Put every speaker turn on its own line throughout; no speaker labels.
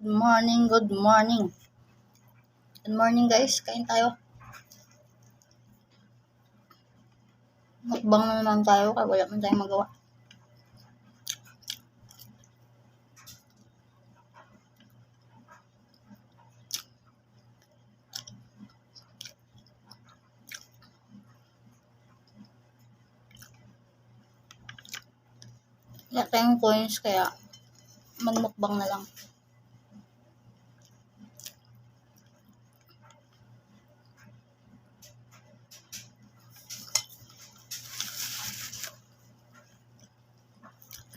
morning, good morning. Good morning guys, kain tayo. Mukbang na naman tayo kaya wala man tayong magawa. Wala tayong coins kaya magmukbang na lang.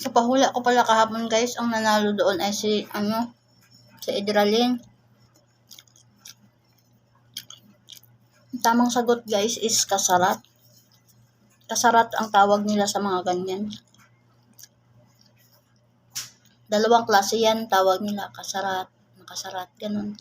Sa pahula ko pala kahapon guys, ang nanalo doon ay si Edralyn. Tamang sagot guys is kasarat. Kasarat ang tawag nila sa mga ganyan. Dalawang klase yan, tawag nila kasarat, makasarat, ganun.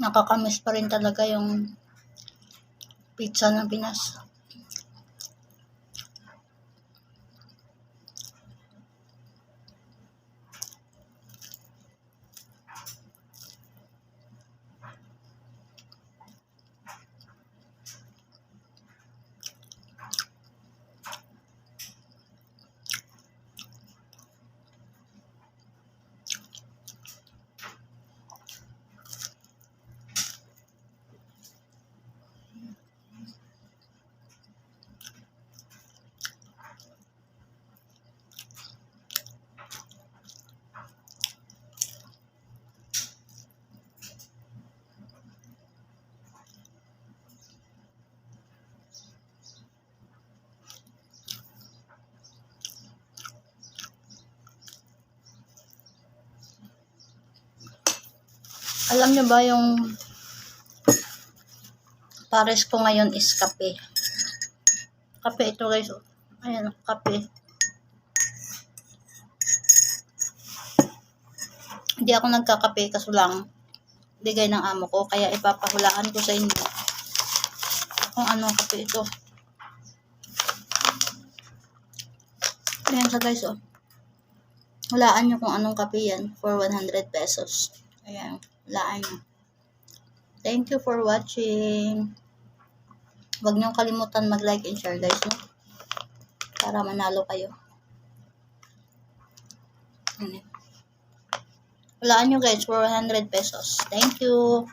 Nakakamiss pa rin talaga yung pizza ng Pinas. Alam nyo ba yung pares ko ngayon is kape. Kape ito guys. Ayan, kape. Hindi ako nagkakape kaso lang bigay ng amo ko. Kaya ipapahulaan ko sa inyo kung anong kape ito. Ayan siya guys oh. Hulaan nyo kung anong kape yan for 100 pesos. Ayan. Hulaan nyo. Thank you for watching. Huwag nyo kalimutan mag-like and share guys, no? Para manalo kayo. Hulaan nyo guys for 100 pesos. Thank you.